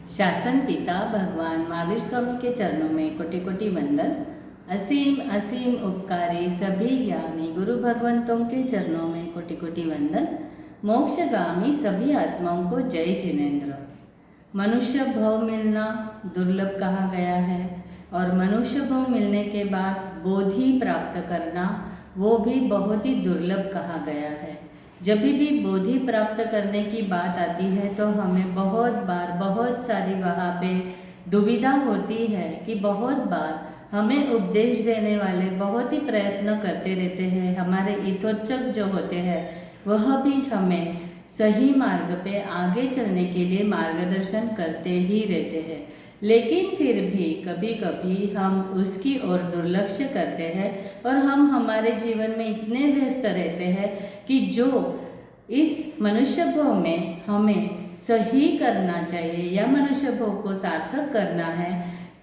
शासन पिता भगवान महावीर स्वामी के चरणों में कोटि कोटि वंदन। असीम असीम उपकारी सभी ज्ञानी गुरु भगवंतों के चरणों में कोटि कोटि वंदन। मोक्षगामी सभी आत्माओं को जय जिनेन्द्र। मनुष्य भव मिलना दुर्लभ कहा गया है और मनुष्य भव मिलने के बाद बोधि प्राप्त करना वो भी बहुत ही दुर्लभ कहा गया है। जब भी बोधि प्राप्त करने की बात आती है तो हमें बहुत सारी वहाँ पे दुविधा होती है कि बहुत बार हमें उपदेश देने वाले बहुत ही प्रयत्न करते रहते हैं। हमारे हितोच्चक जो होते हैं वह भी हमें सही मार्ग पे आगे चलने के लिए मार्गदर्शन करते ही रहते हैं, लेकिन फिर भी कभी कभी हम उसकी ओर दुर्लक्ष्य करते हैं और हम हमारे जीवन में इतने व्यस्त रहते हैं कि जो इस मनुष्य भव में हमें सही करना चाहिए या मनुष्य भव को सार्थक करना है,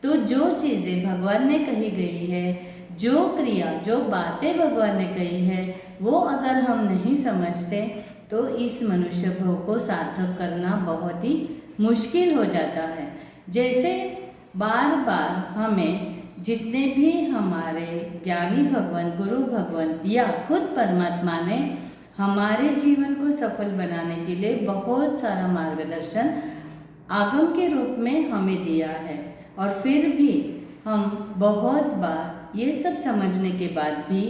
तो जो चीज़ें भगवान ने कही गई है, जो क्रिया जो बातें भगवान ने कही है, वो अगर हम नहीं समझते तो इस मनुष्य भव को सार्थक करना बहुत ही मुश्किल हो जाता है। जैसे बार बार हमें जितने भी हमारे ज्ञानी भगवान गुरु भगवंत या खुद परमात्मा ने हमारे जीवन को सफल बनाने के लिए बहुत सारा मार्गदर्शन आगम के रूप में हमें दिया है, और फिर भी हम बहुत बार ये सब समझने के बाद भी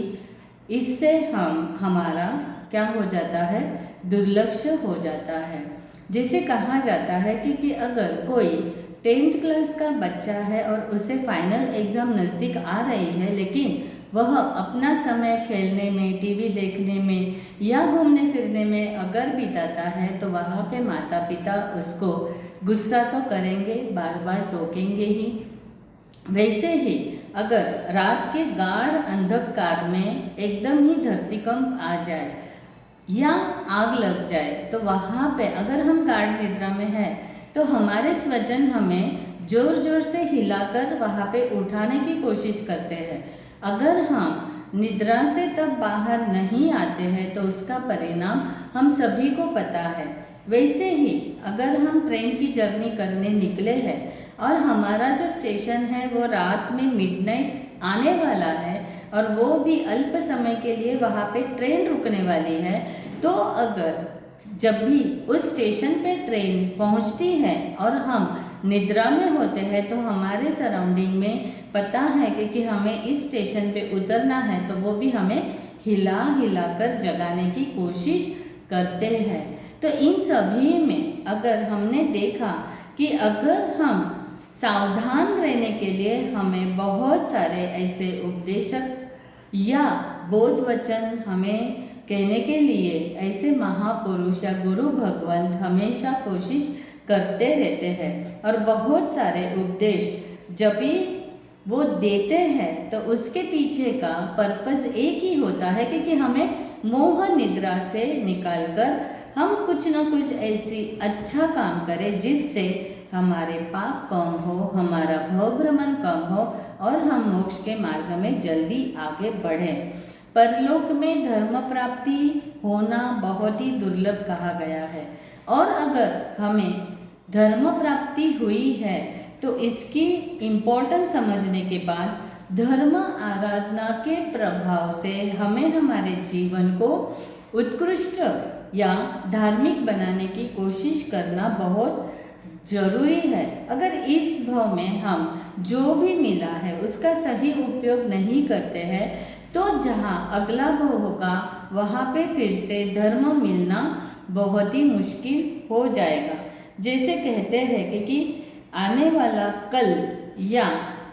इससे हमारा क्या हो जाता है, दुर्लक्ष्य हो जाता है। जैसे कहा जाता है कि अगर कोई 10th क्लास का बच्चा है और उसे फाइनल एग्ज़ाम नज़दीक आ रही है, लेकिन वह अपना समय खेलने में, टीवी देखने में या घूमने फिरने में अगर बिताता है तो वहाँ पे माता पिता उसको गुस्सा तो करेंगे, बार बार टोकेंगे ही। वैसे ही अगर रात के गाढ़ अंधकार में एकदम ही धरतीकंप आ जाए या आग लग जाए तो वहाँ पे अगर हम गाढ़ निद्रा में हैं तो हमारे स्वजन हमें ज़ोर ज़ोर से हिलाकर वहाँ पे उठाने की कोशिश करते हैं। अगर हम निद्रा से तब बाहर नहीं आते हैं तो उसका परिणाम हम सभी को पता है। वैसे ही अगर हम ट्रेन की जर्नी करने निकले हैं और हमारा जो स्टेशन है वो रात में मिडनाइट आने वाला है और वो भी अल्प समय के लिए वहाँ पे ट्रेन रुकने वाली है, तो अगर जब भी उस स्टेशन पे ट्रेन पहुँचती है और हम निद्रा में होते हैं तो हमारे सराउंडिंग में पता है कि हमें इस स्टेशन पे उतरना है, तो वो भी हमें हिला कर जगाने की कोशिश करते हैं। तो इन सभी में अगर हमने देखा कि अगर हम सावधान रहने के लिए हमें बहुत सारे ऐसे उपदेशक या बोध वचन हमें कहने के लिए ऐसे महापुरुष या गुरु भगवंत हमेशा कोशिश करते रहते हैं, और बहुत सारे उपदेश जब भी वो देते हैं तो उसके पीछे का पर्पस एक ही होता है कि हमें मोह निद्रा से निकालकर हम कुछ ना कुछ ऐसी अच्छा काम करें जिससे हमारे पाप कम हो, हमारा भव भ्रमण कम हो और हम मोक्ष के मार्ग में जल्दी आगे बढ़ें। परलोक में धर्म प्राप्ति होना बहुत ही दुर्लभ कहा गया है, और अगर हमें धर्म प्राप्ति हुई है तो इसकी इम्पोर्टेंस समझने के बाद धर्म आराधना के प्रभाव से हमें हमारे जीवन को उत्कृष्ट या धार्मिक बनाने की कोशिश करना बहुत जरूरी है। अगर इस भाव में हम जो भी मिला है उसका सही उपयोग नहीं करते हैं तो जहाँ अगला भाव होगा वहाँ पे फिर से धर्म मिलना बहुत ही मुश्किल हो जाएगा। जैसे कहते हैं कि आने वाला कल, या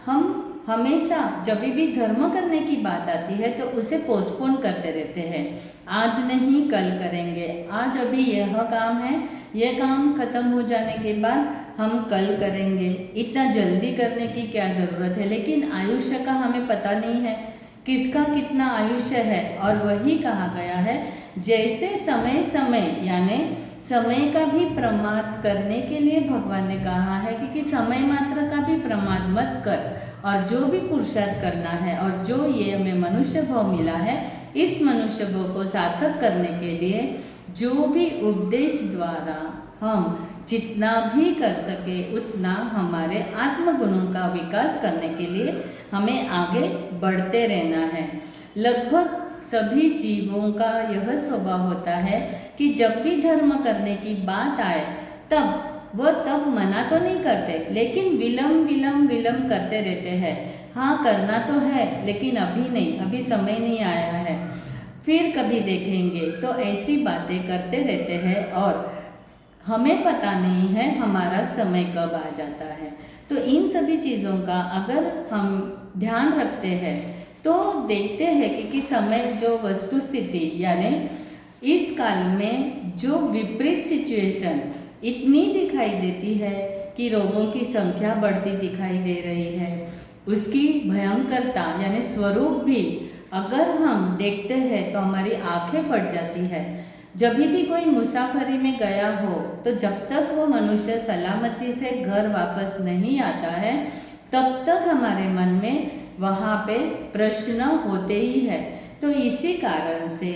हम हमेशा जब भी धर्म करने की बात आती है तो उसे पोस्टपोन करते रहते हैं। आज नहीं कल करेंगे, आज अभी यह काम है, यह काम खत्म हो जाने के बाद हम कल करेंगे, इतना जल्दी करने की क्या ज़रूरत है। लेकिन आयुष्य का हमें पता नहीं है किसका कितना आयुष्य है, और वही कहा गया है जैसे समय समय यानी समय का भी प्रमाद करने के लिए भगवान ने कहा है कि समय मात्र का भी प्रमाद मत कर, और जो भी पुरुषार्थ करना है और जो ये हमें मनुष्य भाव मिला है इस मनुष्य भाव को सार्थक करने के लिए जो भी उपदेश द्वारा हम जितना भी कर सके उतना हमारे आत्मगुणों का विकास करने के लिए हमें आगे बढ़ते रहना है। लगभग सभी जीवों का यह स्वभाव होता है कि जब भी धर्म करने की बात आए तब मना तो नहीं करते, लेकिन विलम्ब करते रहते हैं। हाँ, करना तो है लेकिन अभी नहीं, अभी समय नहीं आया है, फिर कभी देखेंगे, तो ऐसी बातें करते रहते हैं और हमें पता नहीं है हमारा समय कब आ जाता है। तो इन सभी चीज़ों का अगर हम ध्यान रखते हैं तो देखते हैं कि समय जो वस्तु स्थिति यानी इस काल में जो विपरीत सिचुएशन इतनी दिखाई देती है कि रोगों की संख्या बढ़ती दिखाई दे रही है, उसकी भयंकरता यानी स्वरूप भी अगर हम देखते हैं तो हमारी आंखें फट जाती है। जब भी कोई मुसाफरी में गया हो तो जब तक वो मनुष्य सलामती से घर वापस नहीं आता है तब तक हमारे मन में वहाँ पे प्रश्न होते ही है। तो इसी कारण से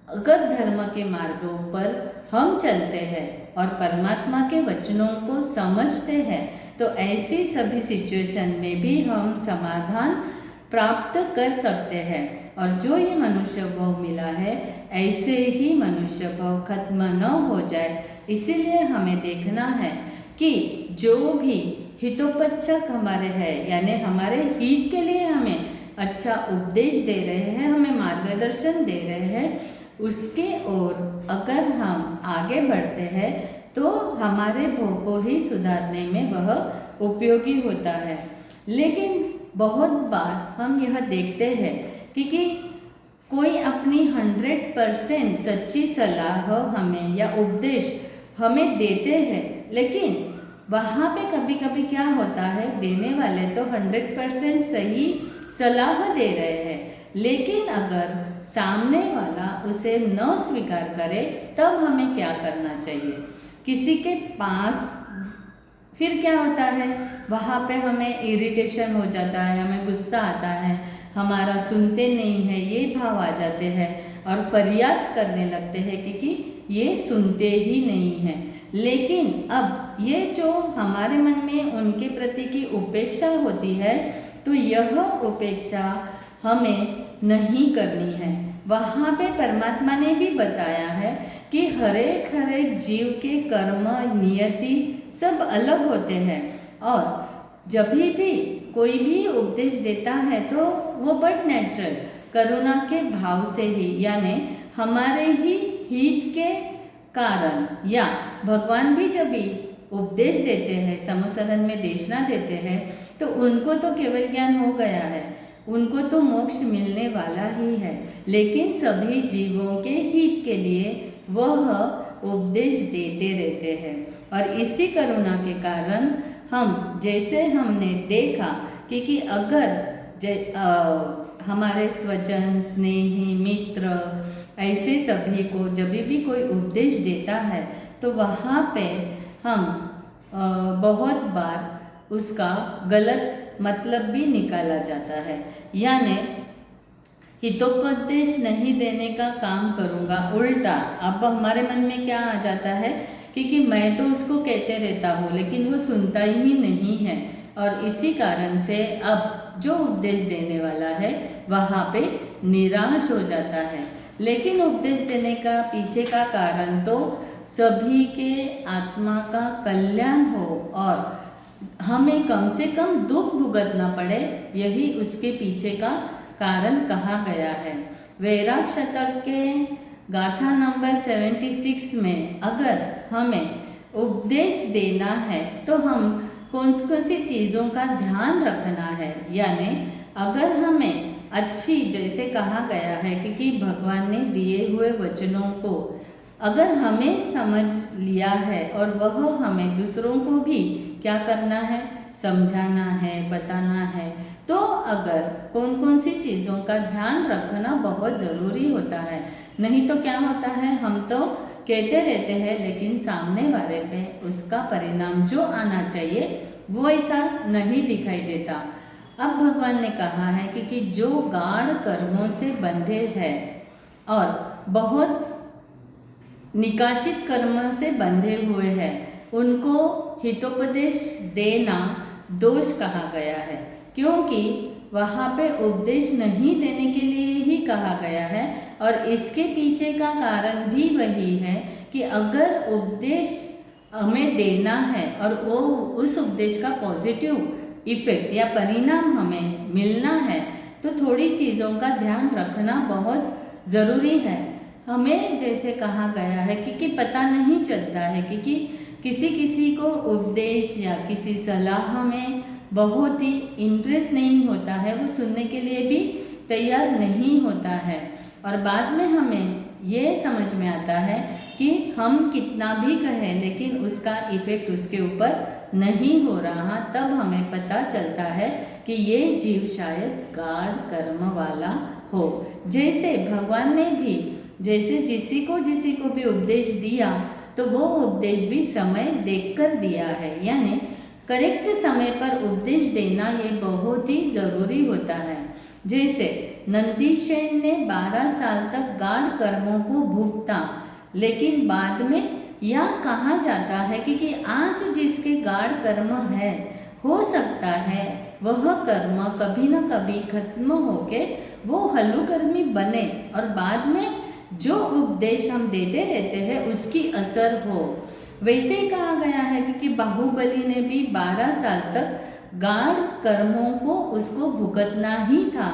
अगर धर्म के मार्गों पर हम चलते हैं और परमात्मा के वचनों को समझते हैं तो ऐसी सभी सिचुएशन में भी हम समाधान प्राप्त कर सकते हैं। और जो ये मनुष्य भाव मिला है ऐसे ही मनुष्य भाव खत्म न हो जाए, इसीलिए हमें देखना है कि जो भी हितोपच्छक हमारे हैं यानी हमारे हित के लिए हमें अच्छा उपदेश दे रहे हैं, हमें मार्गदर्शन दे रहे हैं, उसके ओर अगर हम आगे बढ़ते हैं तो हमारे भाव को ही सुधारने में वह उपयोगी होता है। लेकिन बहुत बार हम यह देखते हैं कि कोई अपनी 100% सच्ची सलाह हमें या उपदेश हमें देते हैं, लेकिन वहाँ पे कभी कभी क्या होता है, देने वाले तो 100% सही सलाह दे रहे हैं, लेकिन अगर सामने वाला उसे न स्वीकार करे तब हमें क्या करना चाहिए। किसी के पास फिर क्या होता है, वहाँ पे हमें इरिटेशन हो जाता है, हमें गुस्सा आता है, हमारा सुनते नहीं है ये भाव आ जाते हैं और फरियाद करने लगते हैं कि ये सुनते ही नहीं हैं। लेकिन अब ये जो हमारे मन में उनके प्रति की उपेक्षा होती है तो यह उपेक्षा हमें नहीं करनी है। वहाँ पे परमात्मा ने भी बताया है कि हरेक जीव के कर्म नियति सब अलग होते हैं और जब भी कोई भी उपदेश देता है तो वो बट नेचुरल करुणा के भाव से ही यानी हमारे ही हित के कारण, या भगवान भी जब भी उपदेश देते हैं समूसलन में देशना देते हैं तो उनको तो केवल ज्ञान हो गया है, उनको तो मोक्ष मिलने वाला ही है, लेकिन सभी जीवों के हित के लिए वह उपदेश देते रहते हैं। और इसी करुणा के कारण हम जैसे हमने देखा कि अगर हमारे स्वजन स्नेही मित्र ऐसे सभी को जब भी कोई उपदेश देता है तो वहाँ पे हम बहुत बार उसका गलत मतलब भी निकाला जाता है, यानी हितोपदेश नहीं देने का काम करूँगा, उल्टा अब हमारे मन में क्या आ जाता है कि मैं तो उसको कहते रहता हूँ लेकिन वो सुनता ही नहीं है, और इसी कारण से अब जो उपदेश देने वाला है वहाँ पे निराश हो जाता है। लेकिन उपदेश देने का पीछे का कारण तो सभी के आत्मा का कल्याण हो और हमें कम से कम दुख भुगतना पड़े, यही उसके पीछे का कारण कहा गया है। वैराग शतक के गाथा नंबर 76 में अगर हमें उपदेश देना है तो हम कौन सी चीज़ों का ध्यान रखना है, यानी अगर हमें अच्छी जैसे कहा गया है कि भगवान ने दिए हुए वचनों को अगर हमें समझ लिया है और वह हमें दूसरों को भी क्या करना है, समझाना है, बताना है, तो अगर कौन सी चीज़ों का ध्यान रखना बहुत ज़रूरी होता है। नहीं तो क्या होता है, हम तो कहते रहते हैं लेकिन सामने वाले पे उसका परिणाम जो आना चाहिए वो ऐसा नहीं दिखाई देता। अब भगवान ने कहा है कि जो गाढ़ कर्मों से बंधे हैं और बहुत निकाचित कर्म से बंधे हुए हैं, उनको हितोपदेश देना दोष कहा गया है, क्योंकि वहाँ पे उपदेश नहीं देने के लिए ही कहा गया है। और इसके पीछे का कारण भी वही है कि अगर उपदेश हमें देना है और वो उस उपदेश का पॉजिटिव इफ़ेक्ट या परिणाम हमें मिलना है, तो थोड़ी चीज़ों का ध्यान रखना बहुत ज़रूरी है। हमें जैसे कहा गया है कि पता नहीं चलता है कि किसी किसी को उपदेश या किसी सलाह में बहुत ही इंटरेस्ट नहीं होता है, वो सुनने के लिए भी तैयार नहीं होता है। और बाद में हमें ये समझ में आता है कि हम कितना भी कहें लेकिन उसका इफ़ेक्ट उसके ऊपर नहीं हो रहा, तब हमें पता चलता है कि ये जीव शायद गाढ़ कर्म वाला हो। जैसे भगवान ने भी जैसे किसी को भी उपदेश दिया, तो वो उपदेश भी समय देखकर दिया है, यानी करेक्ट समय पर उपदेश देना ये बहुत ही ज़रूरी होता है। जैसे नंदीसेन ने 12 साल तक गाढ़ कर्मों को भुगता, लेकिन बाद में यह कहा जाता है कि आज जिसके गाढ़ कर्म है, हो सकता है वह कर्म कभी न कभी खत्म होके वो हल्लुकर्मी बने और बाद में जो उपदेश हम देते रहते हैं उसकी असर हो। वैसे ही कहा गया है कि बाहुबली ने भी 12 साल तक गाढ़ कर्मों को उसको भुगतना ही था,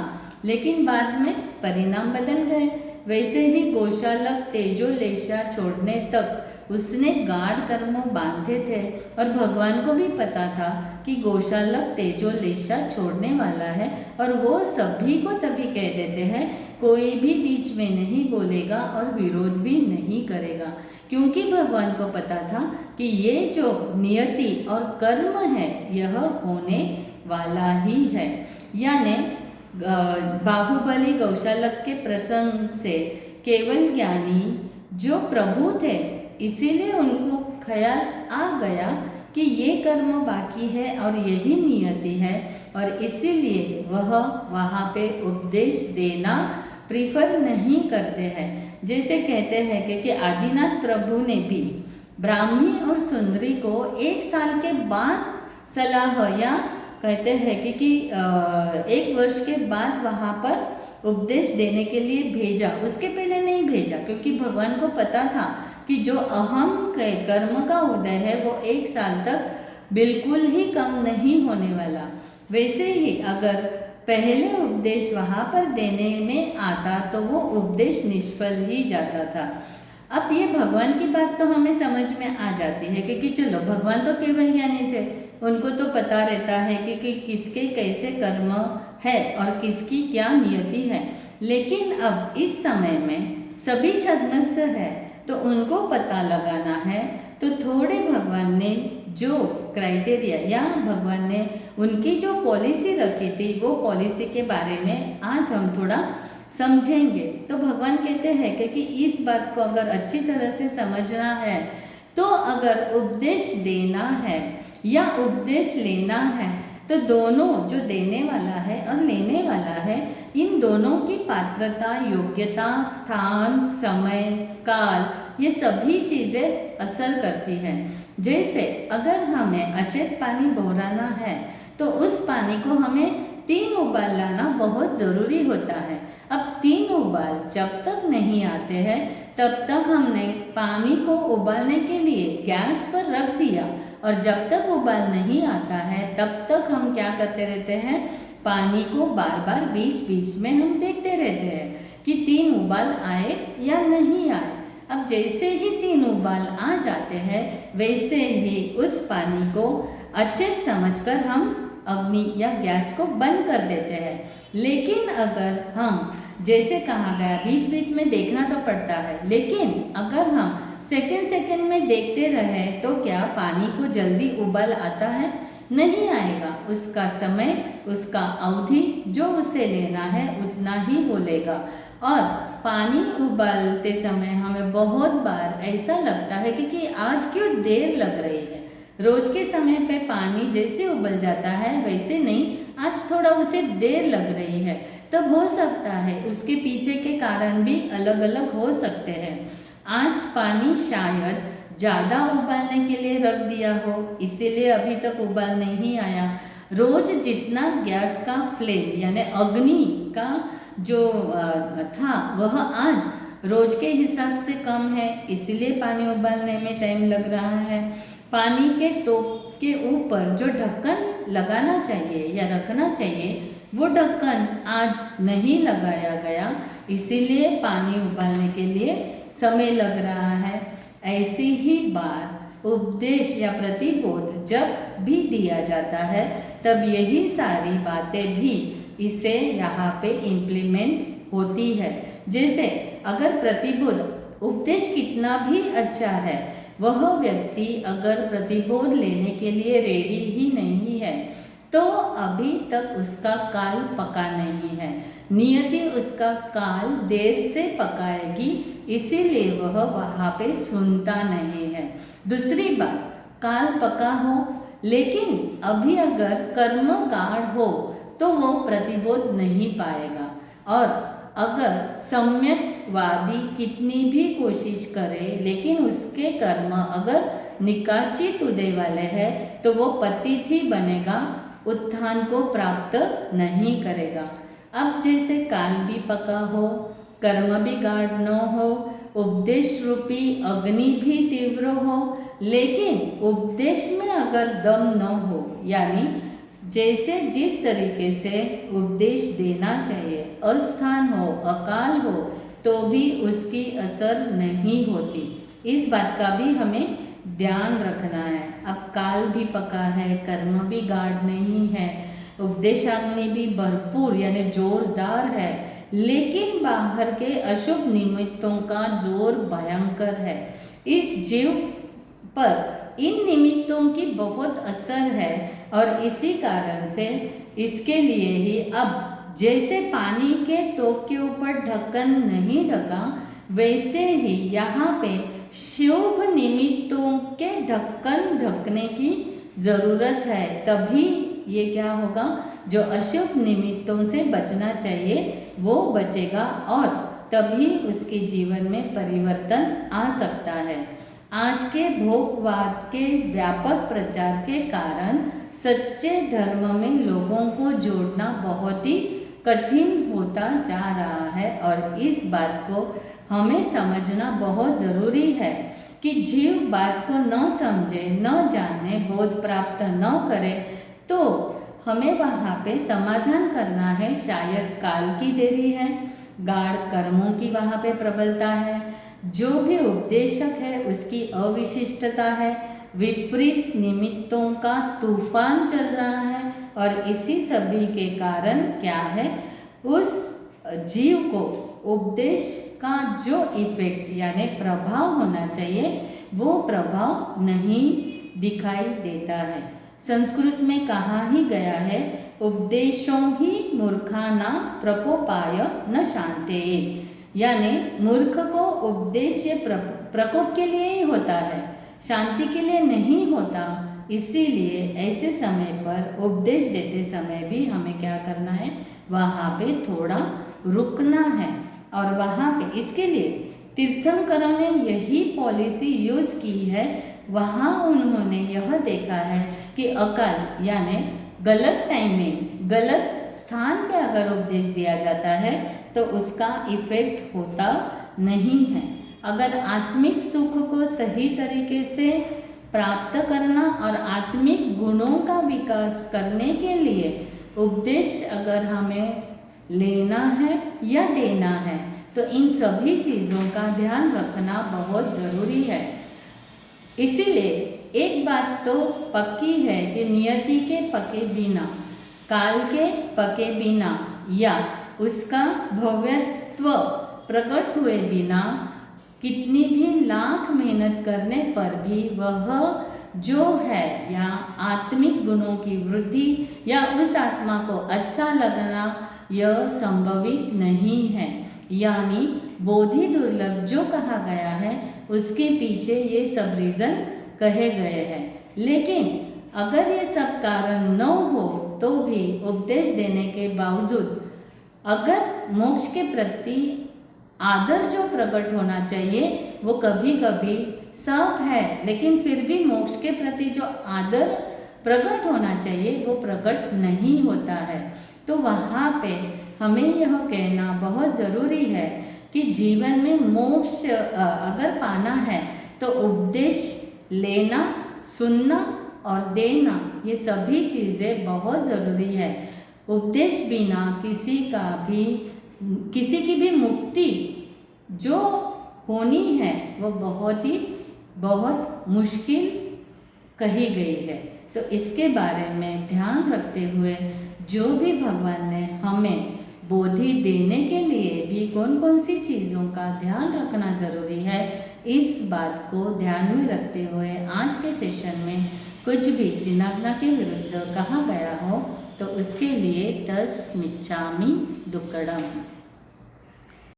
लेकिन बाद में परिणाम बदल गए। वैसे ही गोशालक तेजोलेशा छोड़ने तक उसने गाढ़ कर्म बांधे थे और भगवान को भी पता था कि गोशालक तेजोलेशा छोड़ने वाला है, और वो सभी को तभी कह देते हैं, कोई भी बीच में नहीं बोलेगा और विरोध भी नहीं करेगा, क्योंकि भगवान को पता था कि ये जो नियति और कर्म है यह होने वाला ही है। यानी बाहुबली गौशालक के प्रसंग से केवल ज्ञानी जो प्रभु थे, इसीलिए उनको ख्याल आ गया कि ये कर्म बाकी है और यही नियति है, और इसीलिए वह वहाँ पे उपदेश देना प्रीफर नहीं करते हैं। जैसे कहते हैं कि आदिनाथ प्रभु ने भी ब्राह्मी और सुंदरी को 1 साल के बाद सलाह, या कहते हैं कि 1 वर्ष के बाद वहाँ पर उपदेश देने के लिए भेजा, उसके पहले नहीं भेजा, क्योंकि भगवान को पता था कि जो अहम के कर्म का उदय है वो 1 साल तक बिल्कुल ही कम नहीं होने वाला। वैसे ही अगर पहले उपदेश वहाँ पर देने में आता तो वो उपदेश निष्फल ही जाता था। अब ये भगवान की बात तो हमें समझ में आ जाती है कि चलो भगवान तो केवल ज्ञानी थे, उनको तो पता रहता है कि किसके कैसे कर्म है और किसकी क्या नियति है। लेकिन अब इस समय में सभी छद्मस्त है, तो उनको पता लगाना है, तो थोड़े भगवान ने जो क्राइटेरिया या भगवान ने उनकी जो पॉलिसी रखी थी, वो पॉलिसी के बारे में आज हम थोड़ा समझेंगे। तो भगवान कहते हैं कि इस बात को अगर अच्छी तरह से समझना है, तो अगर उपदेश देना है या उपदेश लेना है, तो दोनों जो देने वाला है और लेने वाला है, इन दोनों की पात्रता, योग्यता, स्थान, समय, काल, ये सभी चीज़ें असर करती हैं। जैसे अगर हमें अचेत पानी बौराना है, तो उस पानी को हमें 3 उबाल लाना बहुत ज़रूरी होता है। अब 3 उबाल जब तक नहीं आते हैं, तब तक हमने पानी को उबालने के लिए गैस पर रख दिया, और जब तक उबाल नहीं आता है तब तक हम क्या करते रहते हैं, पानी को बार बार बीच बीच में हम देखते रहते हैं कि 3 उबाल आए या नहीं आए। अब जैसे ही 3 उबाल आ जाते हैं, वैसे ही उस पानी को अचेत समझकर हम अग्नि या गैस को बंद कर देते हैं। लेकिन अगर हम, जैसे कहा गया, बीच बीच में देखना तो पड़ता है, लेकिन अगर हम सेकंड में देखते रहे तो क्या पानी को जल्दी उबाल आता है? नहीं आएगा। उसका समय, उसका अवधि जो उसे लेना है उतना ही वो लेगा। और पानी उबालते समय हमें बहुत बार ऐसा लगता है कि आज क्यों देर लग रही है। रोज के समय पे पानी जैसे उबल जाता है वैसे नहीं, आज थोड़ा उसे देर लग रही है। तब हो सकता है उसके पीछे के कारण भी अलग अलग हो सकते हैं। आज पानी शायद ज़्यादा उबालने के लिए रख दिया हो, इसीलिए अभी तक उबाल नहीं आया। रोज जितना गैस का फ्लेम यानी अग्नि का जो था वह आज रोज के हिसाब से कम है, इसीलिए पानी उबालने में टाइम लग रहा है। पानी के टोप के ऊपर जो ढक्कन लगाना चाहिए या रखना चाहिए वो ढक्कन आज नहीं लगाया गया, इसीलिए पानी उबालने के लिए समय लग रहा है। ऐसी ही बात उपदेश या प्रतिबोध जब भी दिया जाता है तब यही सारी बातें भी इसे यहाँ पे इम्प्लीमेंट होती है। जैसे अगर प्रतिबोध उपदेश कितना भी अच्छा है, वह व्यक्ति अगर प्रतिबोध लेने के लिए रेडी ही नहीं है तो अभी तक उसका काल पका नहीं है। नियति उसका काल देर से पकाएगी, इसीलिए वह वहाँ पे सुनता नहीं है। दूसरी बात, काल पका हो लेकिन अभी अगर कर्म गाढ़ हो तो वो प्रतिबोध नहीं पाएगा, और अगर सम्यकवादी कितनी भी कोशिश करे लेकिन उसके कर्म अगर निकाचित उदय वाले हैं तो वो पतित ही बनेगा, उत्थान को प्राप्त नहीं करेगा। अब जैसे काल भी पका हो, कर्म भी गाढ़ न हो, उपदेश रूपी अग्नि भी तीव्र हो, लेकिन उपदेश में अगर दम न हो, यानी जैसे जिस तरीके से उपदेश देना चाहिए अस्थान हो, अकाल हो, तो भी उसकी असर नहीं होती। इस बात का भी हमें ध्यान रखना है। अब काल भी पका है, कर्म भी गाढ़ नहीं है, उपदेशाग्नि भी भरपूर यानी जोरदार है, लेकिन बाहर के अशुभ निमित्तों का जोर भयंकर है। इस जीव पर इन निमित्तों की बहुत असर है, और इसी कारण से इसके लिए ही अब जैसे पानी के टोप के ऊपर ढक्कन नहीं ढका, वैसे ही यहाँ पे शुभ निमित्तों के ढक्कन ढकने की ज़रूरत है। तभी ये क्या होगा, जो अशुभ निमित्तों से बचना चाहिए वो बचेगा, और तभी उसके जीवन में परिवर्तन आ सकता है। आज के भोगवाद के व्यापक प्रचार के कारण सच्चे धर्म में लोगों को जोड़ना बहुत ही कठिन होता जा रहा है, और इस बात को हमें समझना बहुत ज़रूरी है कि जीव बात को न समझे, न जाने, बोध प्राप्त न करे तो हमें वहाँ पे समाधान करना है। शायद काल की देरी है, गाढ़ कर्मों की वहाँ पे प्रबलता है, जो भी उपदेशक है उसकी अविशिष्टता है, विपरीत निमित्तों का तूफान चल रहा है, और इसी सभी के कारण क्या है, उस जीव को उपदेश का जो इफेक्ट यानी प्रभाव होना चाहिए वो प्रभाव नहीं दिखाई देता है। संस्कृत में कहा ही गया है, उपदेशों ही मूर्खाना प्रकोपाय न शांते, यानी मूर्ख को उपदेश प्रकोप के लिए ही होता है, शांति के लिए नहीं होता। इसीलिए ऐसे समय पर उपदेश देते समय भी हमें क्या करना है, वहाँ पे थोड़ा रुकना है। और वहाँ पे इसके लिए तीर्थंकरों ने यही पॉलिसी यूज़ की है। वहाँ उन्होंने यह देखा है कि अकाल यानी गलत टाइमिंग, गलत स्थान पे अगर उपदेश दिया जाता है तो उसका इफेक्ट होता नहीं है। अगर आत्मिक सुख को सही तरीके से प्राप्त करना और आत्मिक गुणों का विकास करने के लिए उपदेश अगर हमें लेना है या देना है तो इन सभी चीज़ों का ध्यान रखना बहुत ज़रूरी है। इसीलिए एक बात तो पक्की है कि नियति के पके बिना, काल के पके बिना या उसका भव्यत्व प्रकट हुए बिना कितनी भी लाख मेहनत करने पर भी वह जो है या आत्मिक गुणों की वृद्धि या उस आत्मा को अच्छा लगना यह संभवित नहीं है। यानी बोधि दुर्लभ जो कहा गया है उसके पीछे ये सब रीज़न कहे गए हैं। लेकिन अगर ये सब कारण न हो तो भी उपदेश देने के बावजूद अगर मोक्ष के प्रति आदर जो प्रकट होना चाहिए वो कभी कभी सब है, लेकिन फिर भी मोक्ष के प्रति जो आदर प्रकट होना चाहिए वो प्रकट नहीं होता है। तो वहाँ पे हमें यह कहना बहुत ज़रूरी है कि जीवन में मोक्ष अगर पाना है तो उपदेश लेना, सुनना और देना, ये सभी चीज़ें बहुत ज़रूरी है। उपदेश बिना किसी की भी मुक्ति जो होनी है वो बहुत मुश्किल कही गई है। तो इसके बारे में ध्यान रखते हुए जो भी भगवान ने हमें बोधि देने के लिए भी कौन कौन सी चीज़ों का ध्यान रखना ज़रूरी है, इस बात को ध्यान में रखते हुए आज के सेशन में कुछ भी जिनाज्ञा के विरुद्ध कहा गया हो तो उसके लिए तस्मिच्छामि दुक्कडम।